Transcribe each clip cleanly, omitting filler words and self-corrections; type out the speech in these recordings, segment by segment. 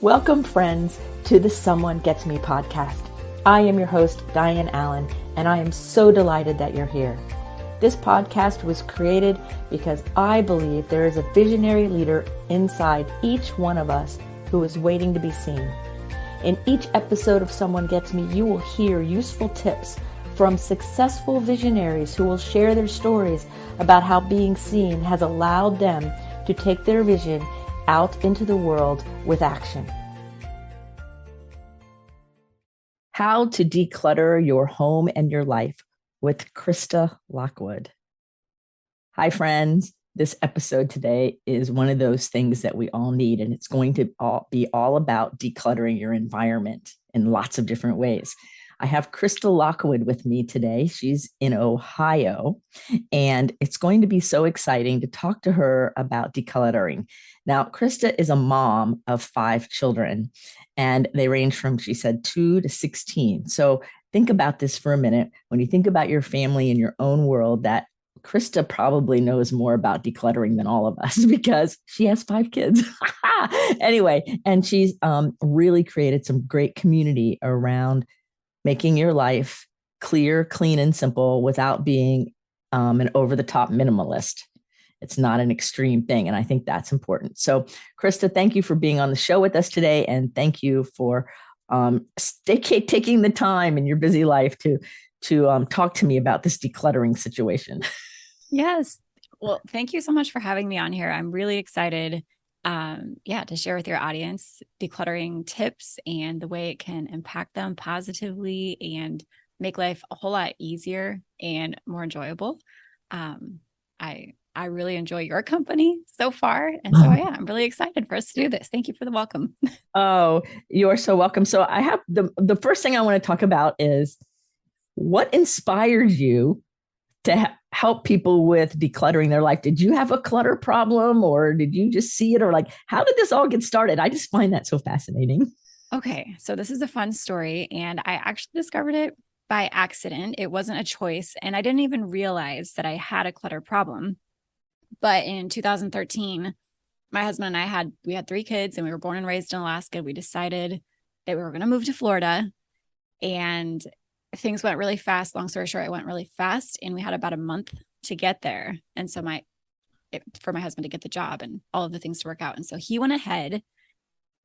Welcome, friends, to the Someone Gets Me podcast. I am your host, Diane Allen, and I am so delighted that you're here. This podcast was created because I believe there is a visionary leader inside each one of us who is waiting to be seen. In each episode of Someone Gets Me, you will hear useful tips from successful visionaries who will share their stories about how being seen has allowed them to take their vision out into the world with action. How to declutter your home and your life with Krista Lockwood. Hi, friends. This episode today is one of those things that we all need, and it's going to be all about decluttering your environment in lots of different ways. I have Krista Lockwood with me today. She's in Ohio, and it's going to be so exciting to talk to her about decluttering. Now, Krista is a mom of 5 children, and they range from, she said, 2 to 16. So think about this for a minute. When you think about your family in your own world, that Krista probably knows more about decluttering than all of us because she has 5 kids. Anyway, and she's really created some great community around making your life clear, clean, and simple without being an over-the-top minimalist. It's not an extreme thing, and I think that's important. So, Krista, thank you for being on the show with us today, and thank you for taking the time in your busy life to talk to me about this decluttering situation. Yes. Well, thank you so much for having me on here. I'm really excited to share with your audience decluttering tips and the way it can impact them positively and make life a whole lot easier and more enjoyable. I really enjoy your company so far. And so, I'm really excited for us to do this. Thank you for the welcome. Oh, you're so welcome. So I have the first thing I want to talk about is what inspired you to help people with decluttering their life. Did you have a clutter problem, or did you just see it, or like, how did this all get started? I just find that so fascinating. Okay. So this is a fun story, and I actually discovered it by accident. It wasn't a choice, and I didn't even realize that I had a clutter problem. But in 2013, my husband and we had 3 kids, and we were born and raised in Alaska. We decided that we were going to move to Florida, and things went really fast. Long story short, it went really fast, and we had about a month to get there. And so for my husband to get the job and all of the things to work out. And so he went ahead,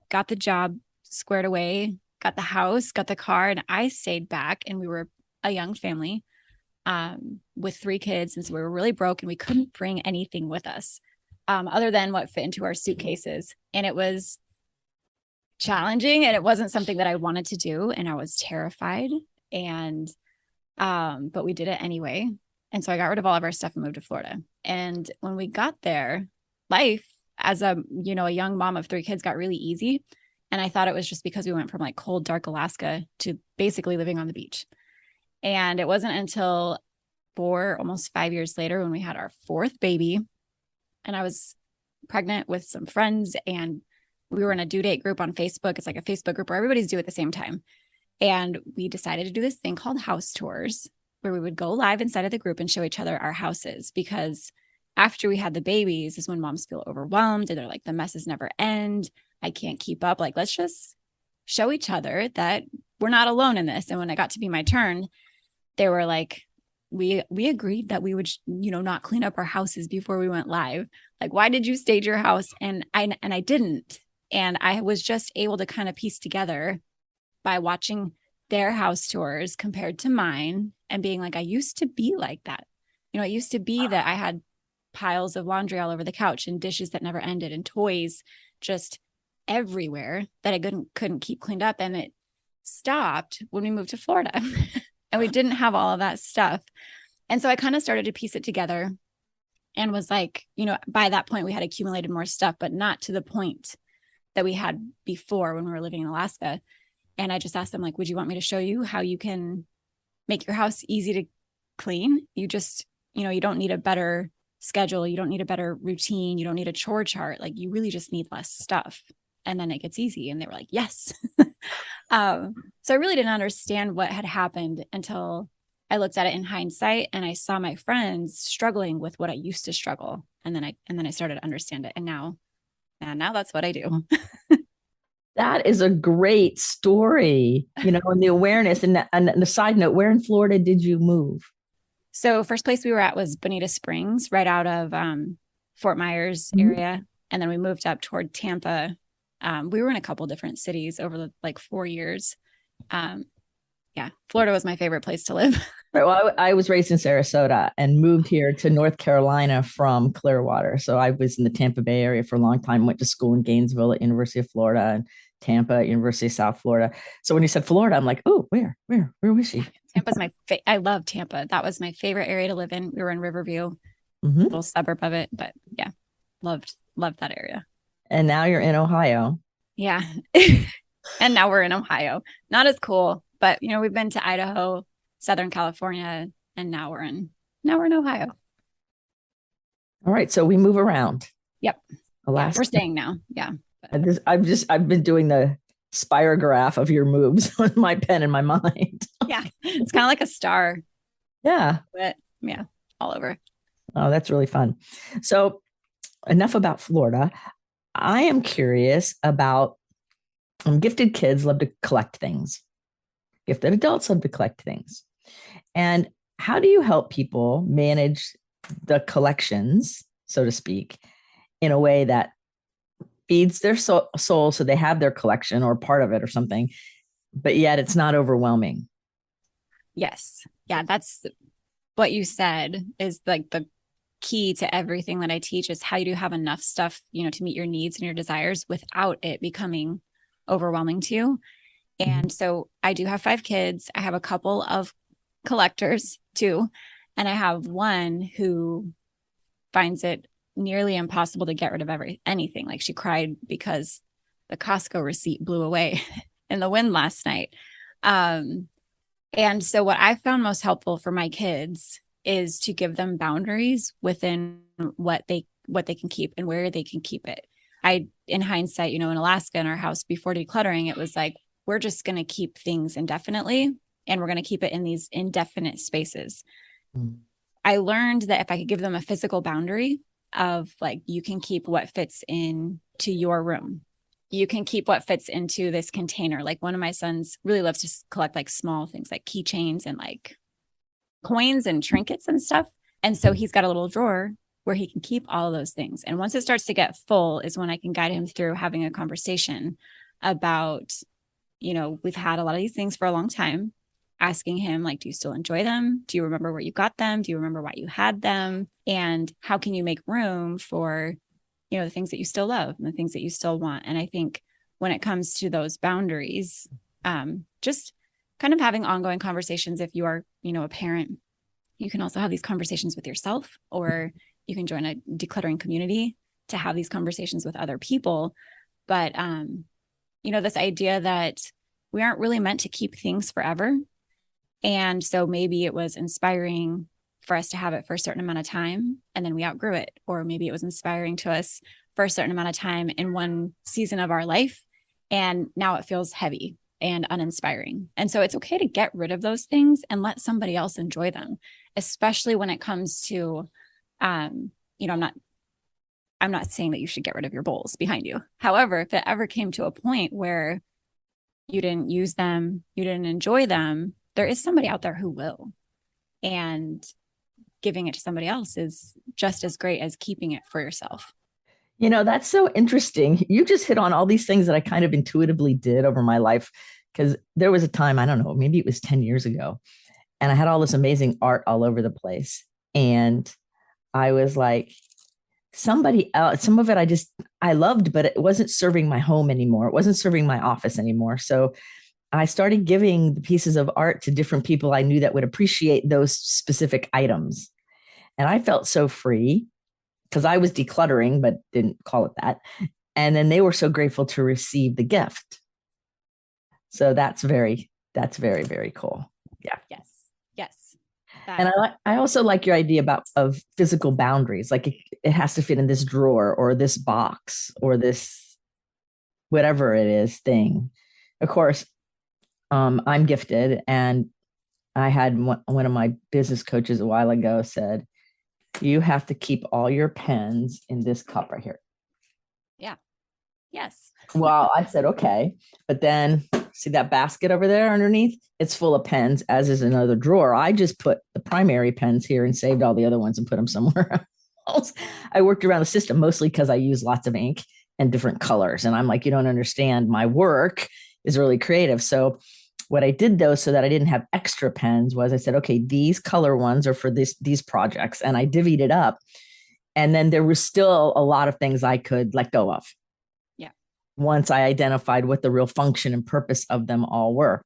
got the job squared away, got the house, got the car, and I stayed back, and we were a young family with 3 kids. And so we were really broke, and we couldn't bring anything with us other than what fit into our suitcases. And it was challenging, and it wasn't something that I wanted to do. And I was terrified. But we did it anyway. And so I got rid of all of our stuff and moved to Florida. And when we got there, life as a young mom of 3 kids got really easy. And I thought it was just because we went from like cold, dark Alaska to basically living on the beach. And it wasn't until almost 5 years later when we had our 4th baby, and I was pregnant with some friends, and we were in a due date group on Facebook. It's like a Facebook group where everybody's due at the same time. And we decided to do this thing called house tours, where we would go live inside of the group and show each other our houses, because after we had the babies is when moms feel overwhelmed and they're like, the messes never end. I can't keep up. Like, let's just show each other that we're not alone in this. And when it got to be my turn, they were like, we agreed that we would, not clean up our houses before we went live. Like, why did you stage your house? And I didn't. And I was just able to kind of piece together by watching their house tours compared to mine and being like, I used to be like that. It used to be that I had piles of laundry all over the couch and dishes that never ended and toys just everywhere that I couldn't keep cleaned up. And it stopped when we moved to Florida and we didn't have all of that stuff. And so I kind of started to piece it together and was like, by that point we had accumulated more stuff, but not to the point that we had before when we were living in Alaska. And I just asked them, like, would you want me to show you how you can make your house easy to clean? You just, you don't need a better schedule. You don't need a better routine. You don't need a chore chart. Like, you really just need less stuff. And then it gets easy. And they were like, yes. So I really didn't understand what had happened until I looked at it in hindsight and I saw my friends struggling with what I used to struggle. And then I started to understand it. And now that's what I do. That is a great story, and the awareness. And the side note, where in Florida did you move? So first place we were at was Bonita Springs, right out of Fort Myers Mhm. area, and then we moved up toward Tampa. We were in a couple different cities over the like 4 years. Um, yeah, Florida was my favorite place to live. Right. Well, I was raised in Sarasota and moved here to North Carolina from Clearwater. So I was in the Tampa Bay area for a long time, went to school in Gainesville at University of Florida and Tampa, University of South Florida. So when you said Florida, I'm like, oh, where was she? Tampa's I love Tampa. That was my favorite area to live in. We were in Riverview, Hmm. little suburb of it, but yeah, loved that area. And now you're in Ohio. Yeah. And now we're in Ohio. Not as cool, but we've been to Idaho, Southern California, and now we're in Ohio. All right. So we move around. Yep. Yeah, we're Alaska. staying now. Yeah. I've been doing the spirograph of your moves on my pen in my mind. Yeah. It's kind of like a star, Yeah. but yeah, all over. Oh, that's really fun. So enough about Florida. I am curious about gifted kids love to collect things. Gifted adults love to collect things. And how do you help people manage the collections, so to speak, in a way that feeds their soul so they have their collection or part of it or something, but yet it's not overwhelming? Yes. Yeah, that's what you said is like the key to everything that I teach is how you do have enough stuff, to meet your needs and your desires without it becoming overwhelming to you. Mhm. And so I do have 5 kids. I have a couple of collectors too. And I have one who finds it nearly impossible to get rid of anything. Like she cried because the Costco receipt blew away in the wind last night. Um, and so what I found most helpful for my kids is to give them boundaries within what they can keep and where they can keep it. In hindsight, in Alaska in our house before decluttering, it was like, we're just going to keep things indefinitely and we're going to keep it in these indefinite spaces. Mhm. I learned that if I could give them a physical boundary of like, you can keep what fits into your room. You can keep what fits into this container. Like one of my sons really loves to collect like small things like keychains and like coins and trinkets and stuff. And so he's got a little drawer where he can keep all of those things. And once it starts to get full is when I can guide him through having a conversation about, we've had a lot of these things for a long time, asking him like, do you still enjoy them? Do you remember where you got them? Do you remember why you had them? And how can you make room for, the things that you still love and the things that you still want? And I think when it comes to those boundaries, just kind of having ongoing conversations. If you are, a parent, you can also have these conversations with yourself, or you can join a decluttering community to have these conversations with other people. But, this idea that we aren't really meant to keep things forever. And so maybe it was inspiring for us to have it for a certain amount of time and then we outgrew it. Or maybe it was inspiring to us for a certain amount of time in one season of our life. And now it feels heavy and uninspiring. And so it's okay to get rid of those things and let somebody else enjoy them, especially when it comes to, I'm not saying that you should get rid of your bowls behind you. However, if it ever came to a point where you didn't use them, you didn't enjoy them, there is somebody out there who will. And giving it to somebody else is just as great as keeping it for yourself. That's so interesting. You just hit on all these things that I kind of intuitively did over my life because there was a time, I don't know, maybe it was 10 years ago, and I had all this amazing art all over the place. And I was like, somebody else, some of it I loved, but it wasn't serving my home anymore. It wasn't serving my office anymore. So I started giving the pieces of art to different people I knew that would appreciate those specific items. And I felt so free because I was decluttering, but didn't call it that. And then they were so grateful to receive the gift. So that's very, very cool. Yeah. Yes. Yes. And That I also like your idea about of physical boundaries. Like it has to fit in this drawer or this box or this whatever it is thing. Of course, I'm gifted, and I had one of my business coaches a while ago said, "You have to keep all your pens in this cup right here." yeah. Yes. Well, I said, okay. But then see that basket over there underneath? It's full of pens, as is another drawer. I just put the primary pens here and saved all the other ones and put them somewhere else. I worked around the system mostly because I use lots of ink and different colors. And I'm like, you don't understand. My work is really creative. So what I did though, so that I didn't have extra pens, was I said, okay, these color ones are for these projects. And I divvied it up. And then there was still a lot of things I could let go of Yeah. once I identified what the real function and purpose of them all were.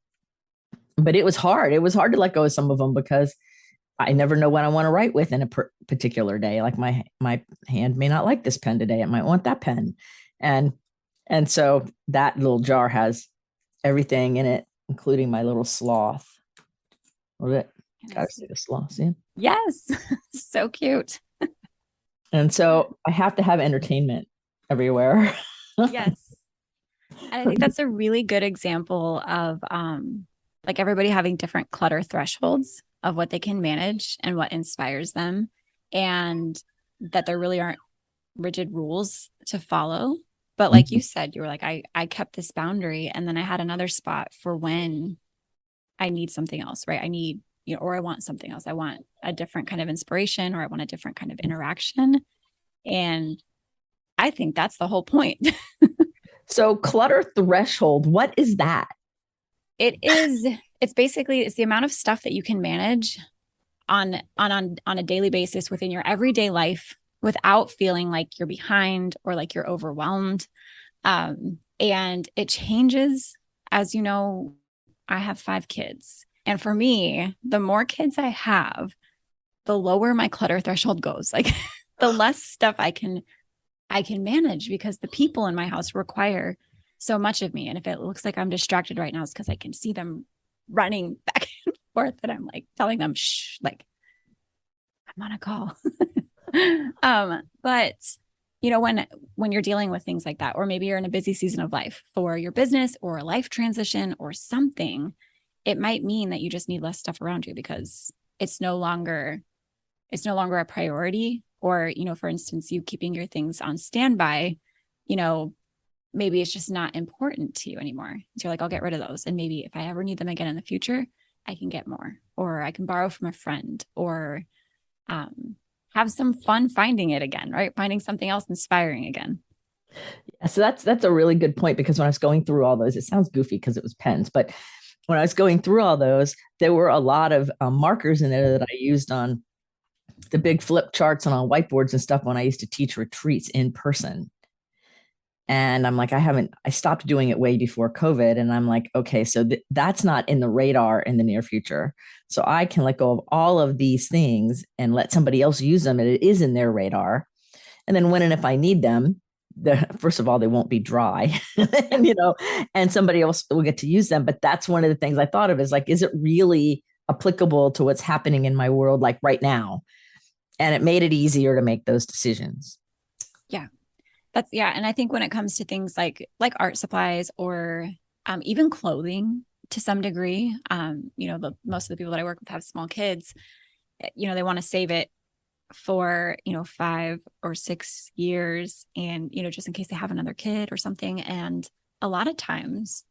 But it was hard. It was hard to let go of some of them because I never know what I want to write with in a particular day. Like my hand may not like this pen today. It might want that pen. And and so that little jar has everything in it, including my little sloth. Gotta see the sloth, see? Yes. So cute. And so I have to have entertainment everywhere. Yes. And I think that's a really good example of like everybody having different clutter thresholds of what they can manage and what inspires them, and that there really aren't rigid rules to follow. But like you said, you were like, I kept this boundary, and then I had another spot for when I need something else, right? I need, or I want something else. I want a different kind of inspiration, or I want a different kind of interaction. And I think that's the whole point. So clutter threshold, what is that? It's basically, it's the amount of stuff that you can manage on a daily basis within your everyday life without feeling like you're behind or like you're overwhelmed. And it changes. As you know, I have 5 kids. And for me, the more kids I have, the lower my clutter threshold goes. Like the less stuff I can manage, because the people in my house require so much of me. And if it looks like I'm distracted right now, it's because I can see them running back and forth, and I'm like telling them, shh, like I'm on a call. But when you're dealing with things like that, or maybe you're in a busy season of life for your business or a life transition or something, it might mean that you just need less stuff around you because it's no longer a priority. Or, for instance, you keeping your things on standby, maybe it's just not important to you anymore. So you're like, I'll get rid of those. And maybe if I ever need them again in the future, I can get more, or I can borrow from a friend, or have some fun finding it again, right? Finding something else inspiring again. Yeah, so that's a really good point, because when I was going through all those, it sounds goofy because it was pens, but when I was going through all those, there were a lot of markers in there that I used on the big flip charts and on whiteboards and stuff when I used to teach retreats in person. And I'm like, I stopped doing it way before COVID. And I'm like, okay, so that's not in the radar in the near future. So I can let go of all of these things and let somebody else use them. And it is in their radar. And then when and if I need them, first of all, they won't be dry, and, and somebody else will get to use them. But that's one of the things I thought of, is like, is it really applicable to what's happening in my world, like right now? And it made it easier to make those decisions. Yeah. And I think when it comes to things like art supplies, or even clothing to some degree, most of the people that I work with have small kids. They want to save it for 5 or 6 years, and just in case they have another kid or something. And a lot of times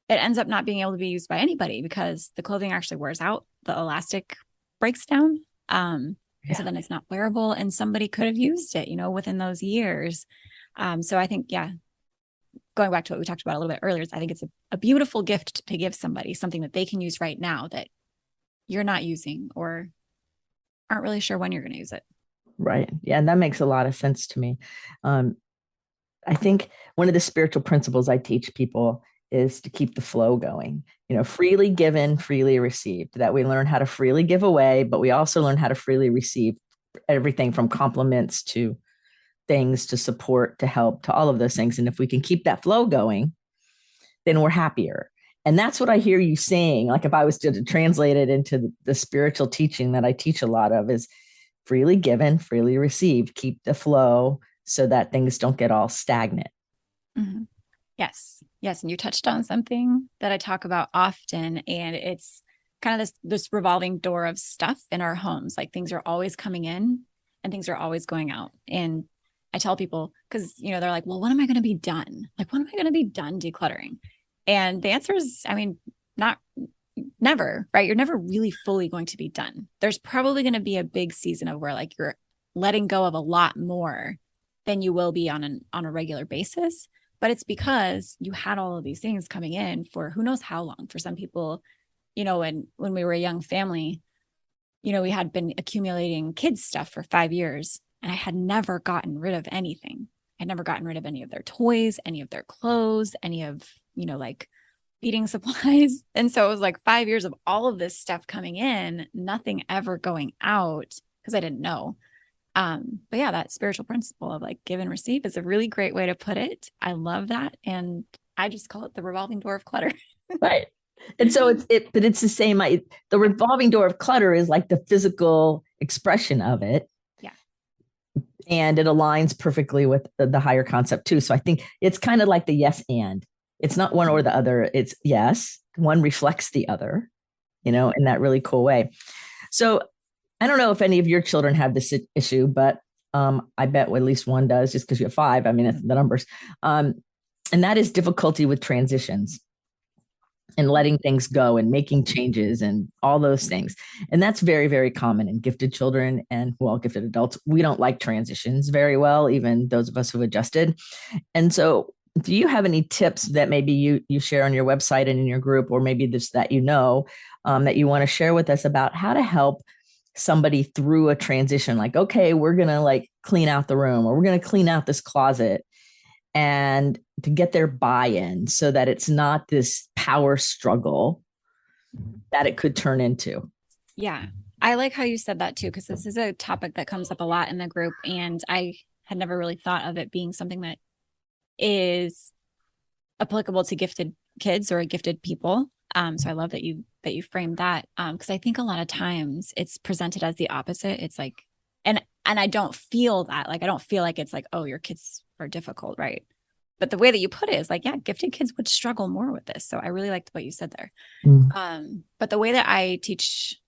it ends up not being able to be used by anybody because the clothing actually wears out, the elastic breaks down. So then it's not wearable, and somebody could have used it within those years. So I think, going back to what we talked about a little bit earlier, I think it's a beautiful gift to give somebody, something that they can use right now that you're not using or aren't really sure when you're going to use it. Right. Yeah. And that makes a lot of sense to me. I think one of the spiritual principles I teach people is to keep the flow going, freely given, freely received, that we learn how to freely give away, but we also learn how to freely receive everything from compliments to things, to support, to help, to all of those things. And if we can keep that flow going, then we're happier. And that's what I hear you saying. Like if I was to translate it into the spiritual teaching that I teach a lot of, is freely given, freely received, keep the flow so that things don't get all stagnant. Mm-hmm. Yes. And you touched on something that I talk about often, and it's kind of this revolving door of stuff in our homes. Like things are always coming in and things are always going out. And I tell people, because, they're like, well, when am I going to be done? Like, when am I going to be done decluttering? And the answer is, I mean, not never, right? You're never really fully going to be done. There's probably going to be a big season of where like you're letting go of a lot more than you will be on a regular basis. But it's because you had all of these things coming in for who knows how long. For some people, when we were a young family, we had been accumulating kids stuff for 5 years, and I had never gotten rid of anything. I'd never gotten rid of any of their toys, any of their clothes, any of, like feeding supplies. And so it was like 5 years of all of this stuff coming in, nothing ever going out because I didn't know. But yeah, that spiritual principle of like give and receive is a really great way to put it. I love that. And I just call it the revolving door of clutter. Right. And so but it's the same. The revolving door of clutter is like the physical expression of it. Yeah. And it aligns perfectly with the higher concept too. So I think it's kind of like the yes and. It's not one or the other. It's yes, one reflects the other, in that really cool way. So I don't know if any of your children have this issue, but I bet at least one does, just because you have 5. I mean, that's the numbers. And that is difficulty with transitions and letting things go and making changes and all those things. And that's very, very common in gifted children and, gifted adults. We don't like transitions very well, even those of us who've adjusted. And so do you have any tips that maybe you share on your website and in your group, or maybe this that that you want to share with us about how to help somebody through a transition? Like, okay, we're going to like clean out the room, or we're going to clean out this closet, and to get their buy-in so that it's not this power struggle that it could turn into. Yeah. I like how you said that too, because this is a topic that comes up a lot in the group. And I had never really thought of it being something that is applicable to gifted kids or gifted people. So I love that you framed that. Because I think a lot of times it's presented as the opposite. It's like, and I don't feel that. Like, I don't feel like it's like, oh, your kids are difficult, right? But the way that you put it is like, yeah, gifted kids would struggle more with this. So I really liked what you said there. But the way that I teach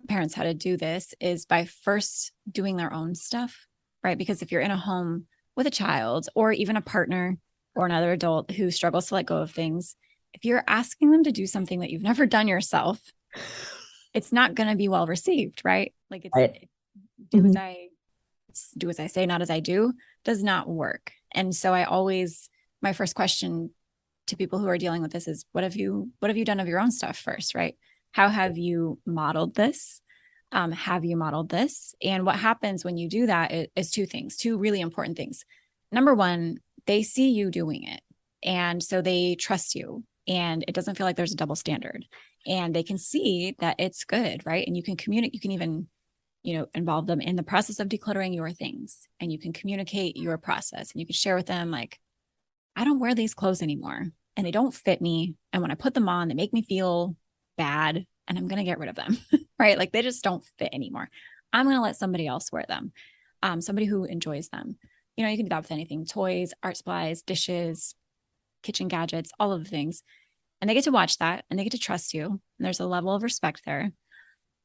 parents how to do this is by first doing their own stuff, right? Because if you're in a home with a child or even a partner or another adult who struggles to let go of things, if you're asking them to do something that you've never done yourself, it's not going to be well received, right? Like it's right. Do as I say, not as I do, does not work. And so my first question to people who are dealing with this is, what have you done of your own stuff first, right? How have you modeled this? Have you modeled this? And what happens when you do that is 2 things, 2 really important things. Number one, they see you doing it. And so they trust you, and it doesn't feel like there's a double standard, and they can see that it's good, right? And you can communicate, you can even, involve them in the process of decluttering your things, and you can communicate your process, and you can share with them, like, I don't wear these clothes anymore and they don't fit me. And when I put them on, they make me feel bad, and I'm going to get rid of them, right? Like they just don't fit anymore. I'm going to let somebody else wear them. Somebody who enjoys them. You can do that with anything: toys, art supplies, dishes, kitchen gadgets, all of the things. And they get to watch that, and they get to trust you. And there's a level of respect there.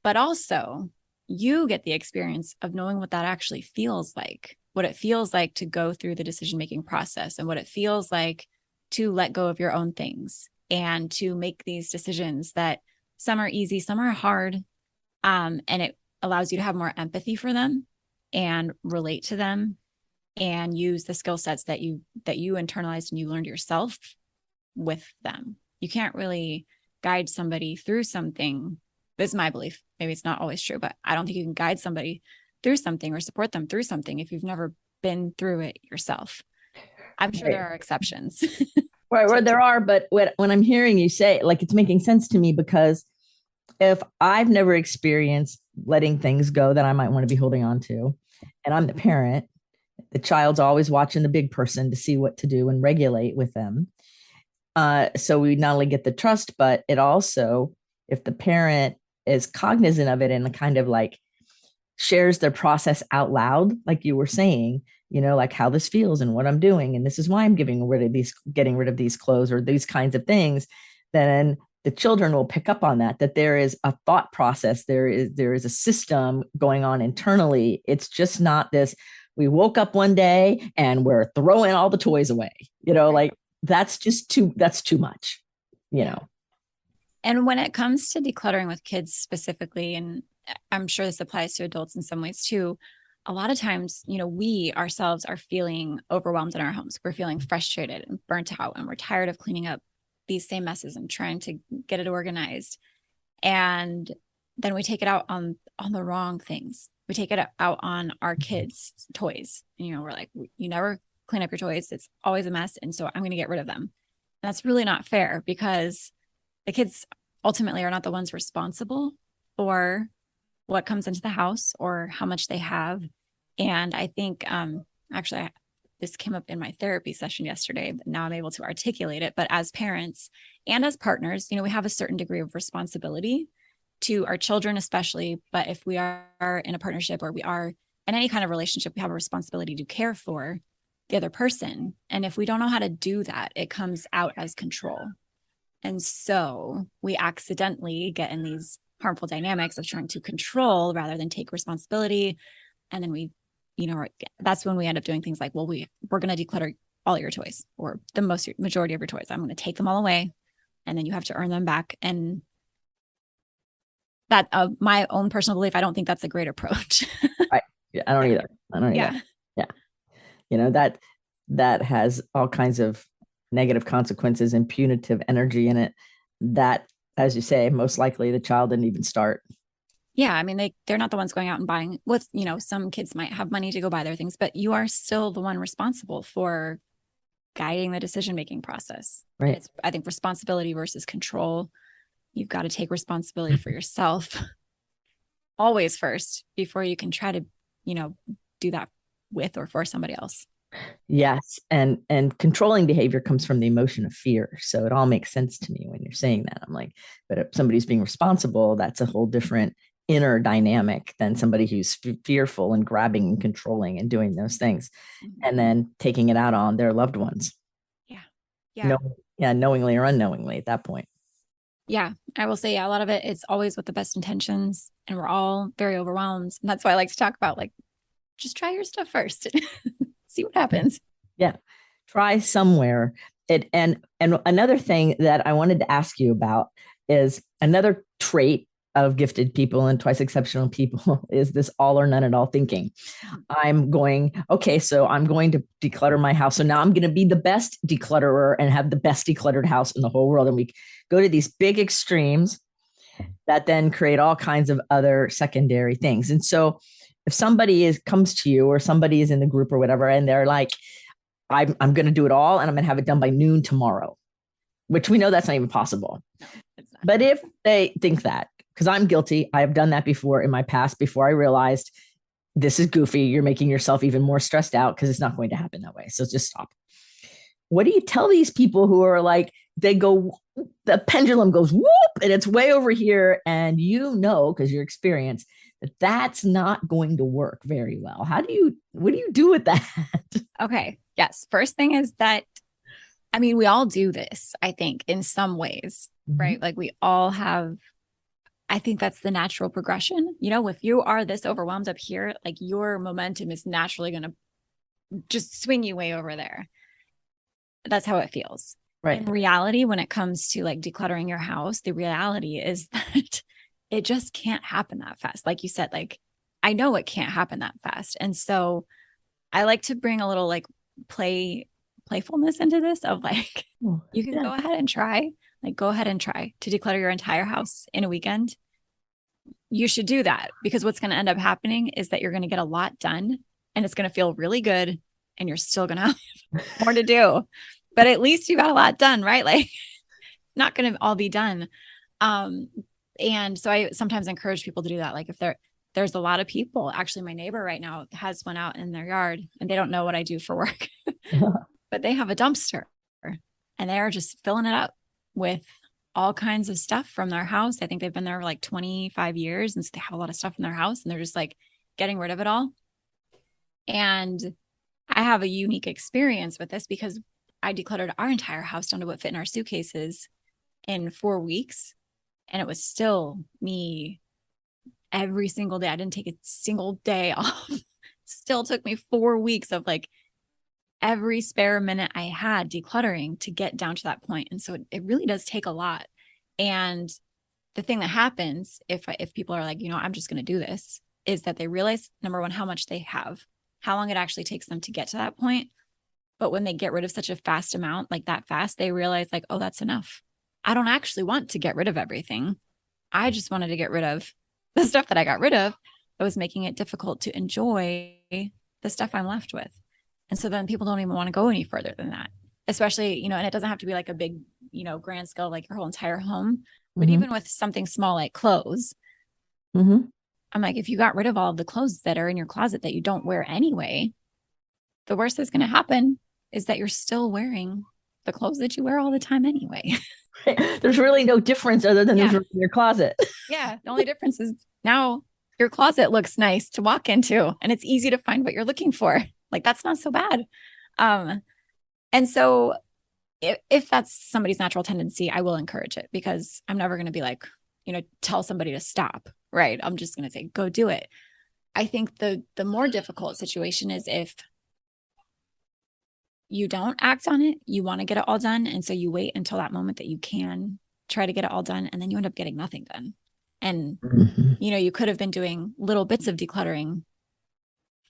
But also, you get the experience of knowing what that actually feels like, what it feels like to go through the decision-making process, and what it feels like to let go of your own things and to make these decisions that some are easy, some are hard. And it allows you to have more empathy for them and relate to them and use the skill sets that you internalized and you learned yourself with them. You can't really guide somebody through something. This is my belief. Maybe it's not always true, but I don't think you can guide somebody through something or support them through something if you've never been through it yourself. I'm sure there are exceptions. Right, where there are, but when I'm hearing you say, like, it's making sense to me, because if I've never experienced letting things go that I might want to be holding on to, and I'm the parent, the child's always watching the big person to see what to do and regulate with them. So we not only get the trust, but it also, if the parent is cognizant of it and kind of like shares their process out loud, like you were saying, like how this feels and what I'm doing, and this is why I'm getting rid of these clothes or these kinds of things, then the children will pick up on that there is a thought process, there is a system going on internally. It's just not this we woke up one day and we're throwing all the toys away, Right. like that's too much, you know. And when it comes to decluttering with kids specifically, and I'm sure this applies to adults in some ways too, a lot of times, we ourselves are feeling overwhelmed in our homes. We're feeling frustrated and burnt out, and we're tired of cleaning up these same messes and trying to get it organized. And then we take it out on the wrong things. We take it out on our kids' toys. And, we're like, you never clean up your toys. It's always a mess. And so I'm going to get rid of them. And that's really not fair, because the kids ultimately are not the ones responsible for what comes into the house or how much they have. And I think, actually, this came up in my therapy session yesterday, but now I'm able to articulate it. But as parents and as partners, we have a certain degree of responsibility to our children, especially. But if we are in a partnership, or we are in any kind of relationship, we have a responsibility to care for the other person. And if we don't know how to do that, it comes out as control. And so we accidentally get in these harmful dynamics of trying to control rather than take responsibility. And then we, that's when we end up doing things like, well, we're going to declutter all your toys, or the majority of your toys. I'm going to take them all away, and then you have to earn them back. And that, my own personal belief, I don't think that's a great approach. Right. Yeah, I don't either. Yeah. Yeah. That has all kinds of negative consequences and punitive energy in it that, as you say, most likely the child didn't even start. Yeah. I mean, they're not the ones going out and buying with, some kids might have money to go buy their things, but you are still the one responsible for guiding the decision-making process. Right. It's, I think, responsibility versus control. You've got to take responsibility for yourself always first before you can try to, do that with or for somebody else. Yes. And controlling behavior comes from the emotion of fear. So it all makes sense to me when you're saying that. I'm like, but if somebody's being responsible, that's a whole different inner dynamic than somebody who's fearful and grabbing and controlling and doing those things, and then taking it out on their loved ones. Yeah. Yeah. Knowingly or unknowingly at that point. Yeah. I will say, a lot of it is always with the best intentions, and we're all very overwhelmed. And that's why I like to talk about, like, just try your stuff first. See what happens. Yeah. Try somewhere. And another thing that I wanted to ask you about is another trait of gifted people and twice exceptional people is this all or none at all thinking. So I'm going to declutter my house. So now I'm going to be the best declutterer and have the best decluttered house in the whole world. And we go to these big extremes that then create all kinds of other secondary things. And so if somebody comes to you, or somebody is in the group or whatever, and they're like, I'm going to do it all, and I'm going to have it done by noon tomorrow, which we know that's not even possible. No, it's not. But if they think that, because I'm guilty, I have done that before in my past, before I realized this is goofy, you're making yourself even more stressed out, because it's not going to happen that way. So just stop. What do you tell these people who are like, the pendulum goes whoop, and it's way over here, and because you're experienced, that's not going to work very well. What do you do with that? Okay. Yes. First thing is that, I mean, we all do this, I think, in some ways, right? Like, we all have, I think that's the natural progression. If you are this overwhelmed up here, like, your momentum is naturally going to just swing you way over there. That's how it feels. Right. In reality, when it comes to, like, decluttering your house, the reality is that it just can't happen that fast. Like you said, like, I know it can't happen that fast. And so I like to bring a little, like, playfulness into this of, like, you can go ahead and try to declutter your entire house in a weekend. You should do that, because what's going to end up happening is that you're going to get a lot done, and it's going to feel really good, and you're still going to have more to do, but at least you got a lot done, right? Like, not going to all be done. And so I sometimes encourage people to do that. Like, if there's a lot of people, actually, my neighbor right now has one out in their yard, and they don't know what I do for work, but they have a dumpster, and they're just filling it up with all kinds of stuff from their house. I think they've been there for like 25 years. And so they have a lot of stuff in their house, and they're just, like, getting rid of it all. And I have a unique experience with this, because I decluttered our entire house down to what fit in our suitcases in 4 weeks. And it was still me every single day. I didn't take a single day off still took me 4 weeks of like every spare minute I had decluttering to get down to that point. And so it really does take a lot. And the thing that happens if people are like, I'm just going to do this, is that they realize, number one, how much they have, how long it actually takes them to get to that point. But when they get rid of such a fast amount, like that fast, they realize like, oh, that's enough. I don't actually want to get rid of everything. I just wanted to get rid of the stuff that I got rid of that was making it difficult to enjoy the stuff I'm left with. And so then people don't even want to go any further than that, especially, and it doesn't have to be like a big, grand scale, like your whole entire home, but even with something small like clothes, I'm like, if you got rid of all of the clothes that are in your closet that you don't wear anyway, the worst that's going to happen is that you're still wearing the clothes that you wear all the time anyway. There's really no difference other than in your closet. Yeah. The only difference is now your closet looks nice to walk into and it's easy to find what you're looking for. Like, that's not so bad. And so if that's somebody's natural tendency, I will encourage it, because I'm never going to be like, tell somebody to stop. Right. I'm just going to say, go do it. I think the more difficult situation is if you don't act on it, you want to get it all done. And so you wait until that moment that you can try to get it all done. And then you end up getting nothing done. And, you could have been doing little bits of decluttering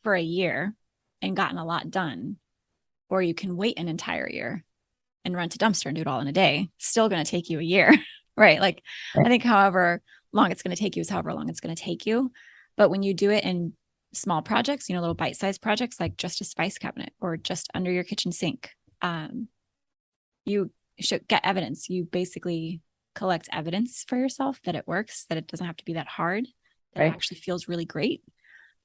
for a year and gotten a lot done, or you can wait an entire year and rent a dumpster and do it all in a day. Still going to take you a year, right? Like, I think however long it's going to take you is however long it's going to take you. But when you do it in small projects, little bite-sized projects, like just a spice cabinet or just under your kitchen sink, you should get evidence. You basically collect evidence for yourself that it works, that it doesn't have to be that hard, that it actually feels really great.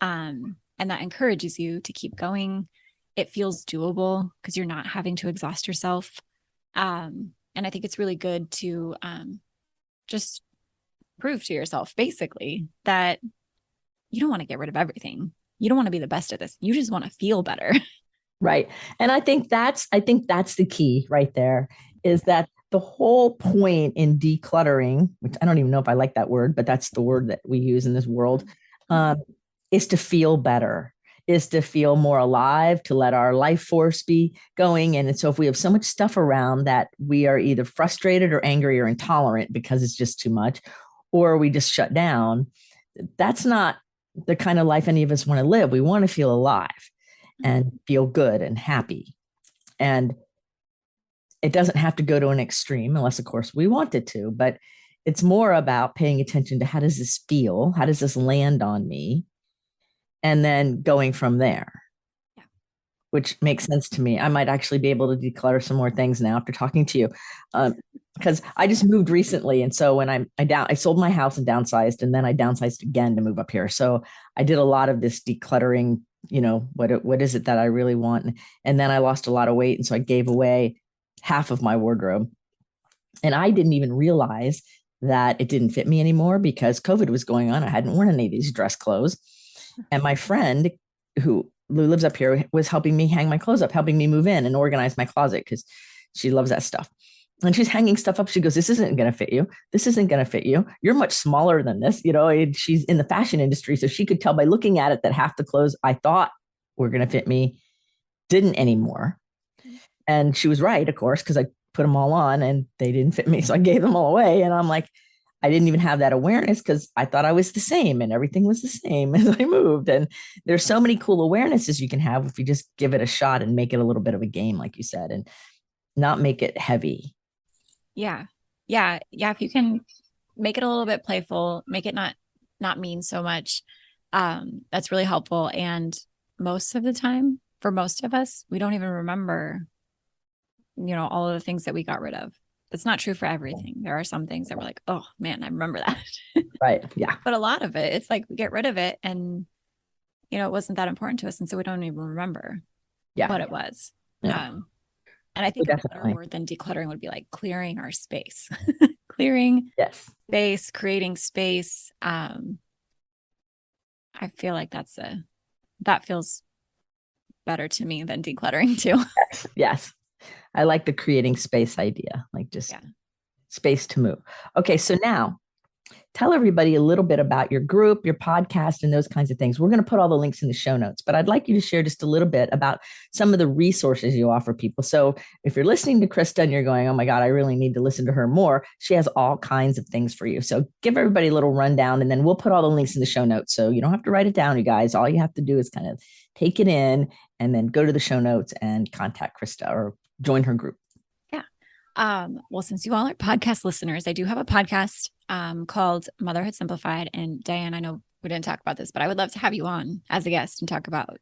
And that encourages you to keep going. It feels doable because you're not having to exhaust yourself. And I think it's really good to just prove to yourself basically that you don't want to get rid of everything. You don't want to be the best at this. You just want to feel better. Right. And I think that's the key right there, is that the whole point in decluttering, which I don't even know if I like that word, but that's the word that we use in this world, is to feel better, is to feel more alive, to let our life force be going. And so if we have so much stuff around that we are either frustrated or angry or intolerant because it's just too much, or we just shut down, that's not the kind of life any of us want to live. We want to feel alive and feel good and happy. And it doesn't have to go to an extreme unless, of course, we want it to, but it's more about paying attention to how does this feel? How does this land on me? And then going from there, which makes sense to me. I might actually be able to declutter some more things now after talking to you, because I just moved recently. And so when I sold my house and downsized, and then I downsized again to move up here. So I did a lot of this decluttering, what is it that I really want? And then I lost a lot of weight. And so I gave away half of my wardrobe. And I didn't even realize that it didn't fit me anymore because COVID was going on. I hadn't worn any of these dress clothes. And my friend who lives up here was helping me hang my clothes up, helping me move in and organize my closet because she loves that stuff. And she's hanging stuff up. She goes, this isn't going to fit you. This isn't going to fit you. You're much smaller than this. She's in the fashion industry. So she could tell by looking at it that half the clothes I thought were going to fit me didn't anymore. And she was right, of course, because I put them all on and they didn't fit me. So I gave them all away. And I'm like, I didn't even have that awareness because I thought I was the same and everything was the same as I moved. And there's so many cool awarenesses you can have if you just give it a shot and make it a little bit of a game, like you said, and not make it heavy. Yeah. If you can make it a little bit playful, make it not mean so much, that's really helpful. And most of the time, for most of us, we don't even remember, all of the things that we got rid of. That's not true for everything. There are some things that we're like, oh man, I remember that. Right. Yeah. But a lot of it, it's like we get rid of it and, it wasn't that important to us. And so we don't even remember what it was. Yeah. And I think a better word than decluttering would be like clearing our space, clearing space, creating space. I feel like that feels better to me than decluttering too. Yes. I like the creating space idea, like just space to move. Okay. So now tell everybody a little bit about your group, your podcast, and those kinds of things. We're going to put all the links in the show notes, but I'd like you to share just a little bit about some of the resources you offer people. So if you're listening to Krista and you're going, oh my God, I really need to listen to her more, she has all kinds of things for you. So give everybody a little rundown, and then we'll put all the links in the show notes. So you don't have to write it down, you guys. All you have to do is kind of take it in and then go to the show notes and contact Krista or join her group. Well, since you all are podcast listeners, I do have a podcast called Motherhood Simplified. And Diane, I know we didn't talk about this, but I would love to have you on as a guest and talk about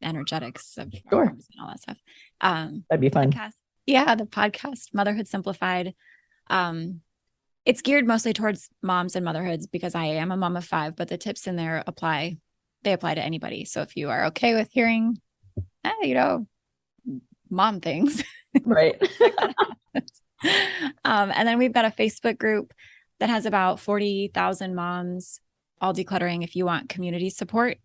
energetics of Sure. and all that stuff. That'd be fun. The podcast Motherhood Simplified. It's geared mostly towards moms and motherhoods because I am a mom of 5, but the tips in there apply to anybody. So if you are okay with hearing, mom things, right. And then we've got a Facebook group that has about 40,000 moms all decluttering if you want community support.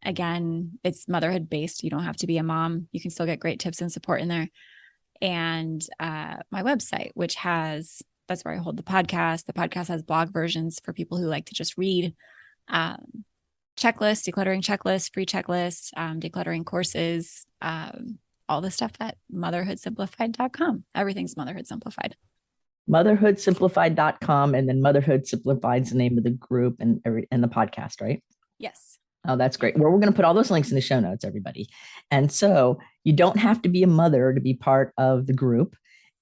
Again, it's motherhood based. You don't have to be a mom. You can still get great tips and support in there. And my website, that's where I hold the podcast. The podcast has blog versions for people who like to just read, checklists, decluttering checklists, free checklists, decluttering courses, all the stuff at motherhoodsimplified.com. Everything's Motherhood Simplified. Motherhoodsimplified.com, and then Motherhood Simplified is the name of the group and the podcast, right? Yes. Oh, that's great. Well, we're going to put all those links in the show notes, everybody. And so you don't have to be a mother to be part of the group,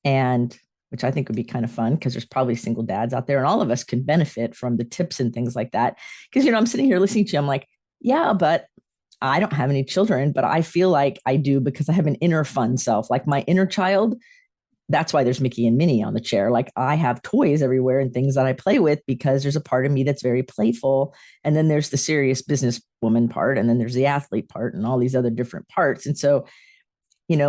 and which I think would be kind of fun because there's probably single dads out there, and all of us can benefit from the tips and things like that. Because, I'm sitting here listening to you. I'm like, yeah, but I don't have any children, but I feel like I do because I have an inner fun self, like my inner child. That's why there's Mickey and Minnie on the chair. Like I have toys everywhere and things that I play with because there's a part of me that's very playful. And then there's the serious businesswoman part. And then there's the athlete part and all these other different parts. And so,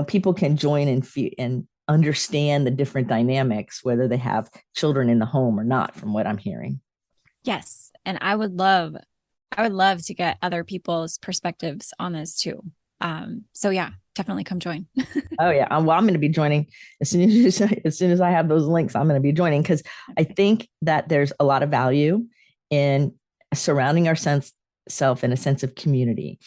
people can join and understand the different dynamics, whether they have children in the home or not, from what I'm hearing. Yes. And I would love to get other people's perspectives on this too. So yeah, definitely come join. Oh yeah. Well, I'm going to be joining as soon as I have those links. I'm going to be joining because I think that there's a lot of value in surrounding ourselves in a sense of community.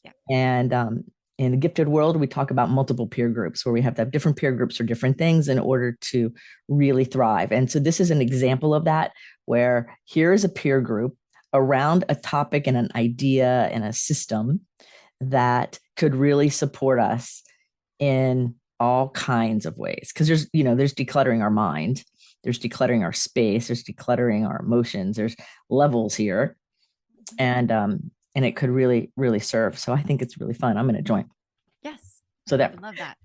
Yeah. And in the gifted world, we talk about multiple peer groups where we have to have different peer groups for different things in order to really thrive. And so this is an example of that, where here is a peer group around a topic and an idea and a system that could really support us in all kinds of ways. Because there's decluttering our mind, there's decluttering our space, there's decluttering our emotions, there's levels here. And it could really, really serve. So I think it's really fun. I'm going to join. Yes. So I would love that.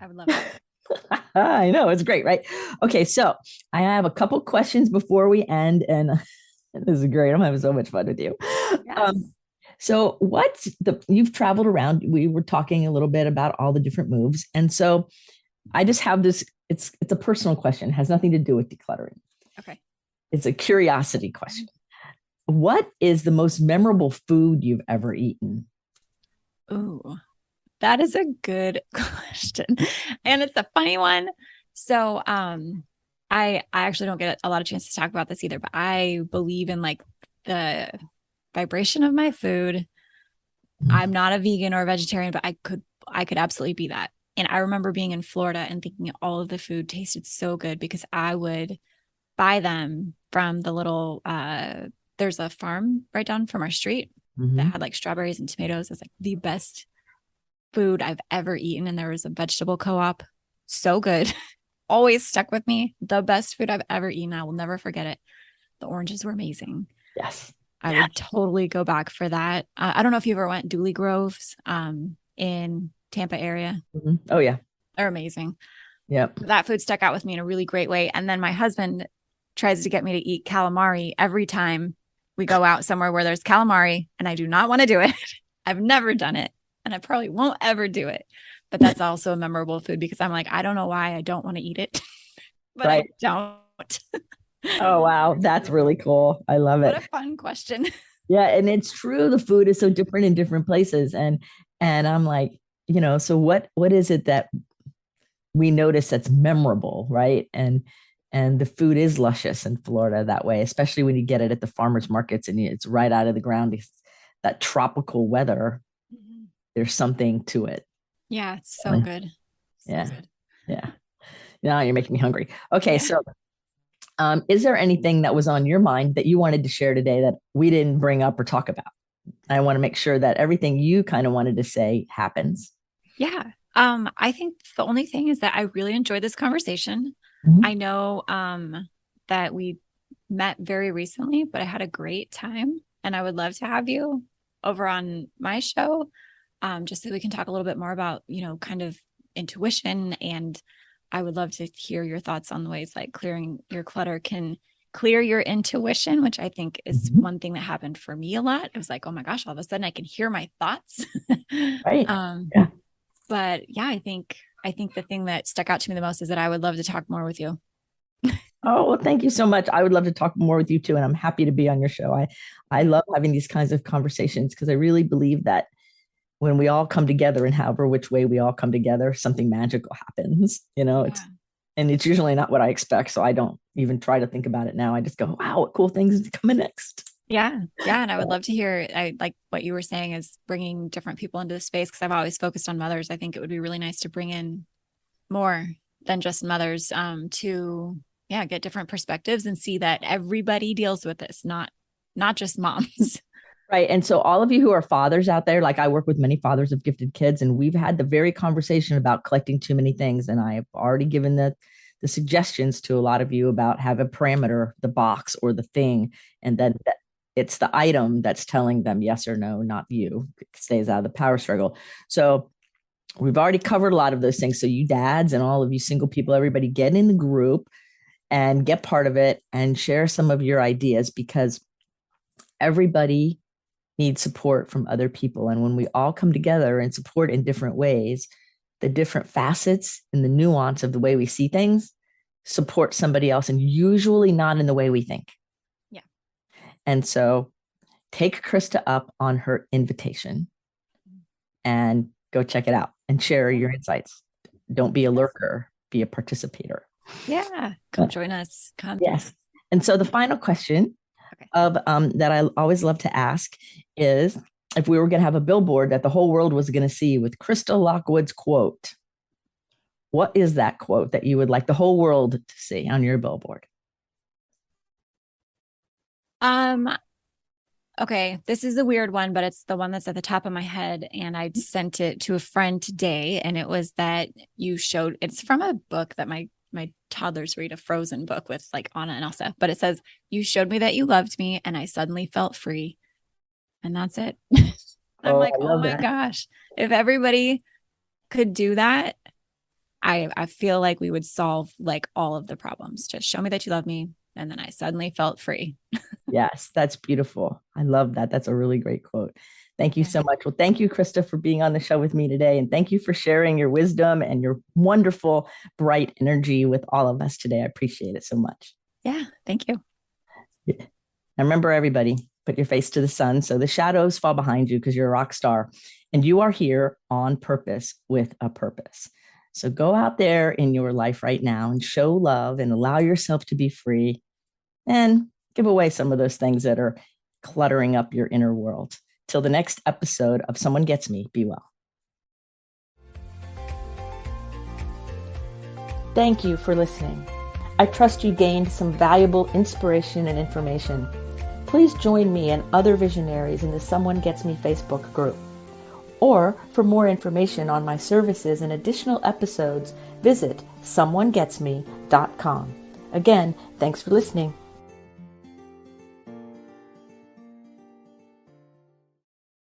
I know, it's great, right? Okay. So I have a couple questions before we end, and this is great. I'm having so much fun with you. Yes. So you've traveled around. We were talking a little bit about all the different moves. And so I just have this, it's a personal question. It has nothing to do with decluttering. Okay. It's a curiosity question. What is the most memorable food you've ever eaten? Ooh, that is a good question. And it's a funny one. So, I actually don't get a lot of chances to talk about this either, but I believe in like the vibration of my food. I'm not a vegan or a vegetarian, but I could absolutely be that. And I remember being in Florida and thinking all of the food tasted so good because I would buy them from the little, there's a farm right down from our street that had like strawberries and tomatoes. It's like the best food I've ever eaten. And there was a vegetable co-op. So good. Always stuck with me. The best food I've ever eaten. I will never forget it. The oranges were amazing. Yes. I would totally go back for that. I don't know if you ever went Dooley Groves in Tampa area. Oh yeah. They're amazing. Yep. That food stuck out with me in a really great way. And then my husband tries to get me to eat calamari every time we go out somewhere where there's calamari, and I do not want to do it. I've never done it, and I probably won't ever do it. But that's also a memorable food because I'm like, I don't know why I don't want to eat it, but right. I don't. Oh, wow. That's really cool. I love it. What a fun question. Yeah. And it's true. The food is so different in different places. And I'm like, so what is it that we notice that's memorable, right? And And the food is luscious in Florida that way, especially when you get it at the farmers markets and it's right out of the ground. It's that tropical weather, there's something to it. Yeah, it's so good. So Yeah. good. Yeah. Now you're making me hungry. Okay. So is there anything that was on your mind that you wanted to share today that we didn't bring up or talk about? I want to make sure that everything you kind of wanted to say happens. Yeah. I think the only thing is that I really enjoyed this conversation. Mhm. I know that we met very recently, but I had a great time and I would love to have you over on my show, just so we can talk a little bit more about, kind of intuition. And I would love to hear your thoughts on the ways like clearing your clutter can clear your intuition, which I think is one thing that happened for me a lot. It was like, oh my gosh, all of a sudden I can hear my thoughts. Right. Yeah. But yeah, I think the thing that stuck out to me the most is that I would love to talk more with you. Oh, well, thank you so much. I would love to talk more with you too. And I'm happy to be on your show. I love having these kinds of conversations because I really believe that when we all come together in however which way we all come together, something magical happens. It's usually not what I expect. So I don't even try to think about it now. I just go, wow, what cool things is coming next. Yeah. Yeah. And I would love to hear, I like what you were saying is bringing different people into the space because I've always focused on mothers. I think it would be really nice to bring in more than just mothers to get different perspectives and see that everybody deals with this, not just moms. Right. And so all of you who are fathers out there, like I work with many fathers of gifted kids, and we've had the very conversation about collecting too many things. And I've already given the suggestions to a lot of you about have a parameter, the box or the thing, and then it's the item that's telling them yes or no, not you. It stays out of the power struggle. So we've already covered a lot of those things. So you dads and all of you single people, everybody get in the group and get part of it and share some of your ideas because everybody needs support from other people. And when we all come together and support in different ways, the different facets and the nuance of the way we see things support somebody else and usually not in the way we think. Yeah. And so take Krista up on her invitation and go check it out and share your insights. Don't be a lurker, be a participator. Yeah. Come join us. Yes. And so the final question of that I always love to ask is if we were going to have a billboard that the whole world was going to see with Krista Lockwood's quote, what is that quote that you would like the whole world to see on your billboard? Okay, this is a weird one, but it's the one that's at the top of my head. And I sent it to a friend today. And it was that it's from a book that my toddlers read, a Frozen book with like Anna and Elsa. But it says, you showed me that you loved me and I suddenly felt free. And that's it. I'm like, oh my gosh, if everybody could do that, I feel like we would solve like all of the problems. Just show me that you love me. And then I suddenly felt free. Yes, that's beautiful. I love that. That's a really great quote. Thank you so much. Well, thank you, Krista, for being on the show with me today. And thank you for sharing your wisdom and your wonderful, bright energy with all of us today. I appreciate it so much. Yeah, thank you. Yeah. And remember, everybody, put your face to the sun so the shadows fall behind you because you're a rock star. And you are here on purpose with a purpose. So go out there in your life right now and show love and allow yourself to be free and give away some of those things that are cluttering up your inner world. Till the next episode of Someone Gets Me, be well. Thank you for listening. I trust you gained some valuable inspiration and information. Please join me and other visionaries in the Someone Gets Me Facebook group. Or for more information on my services and additional episodes, visit someonegetsme.com. Again, thanks for listening.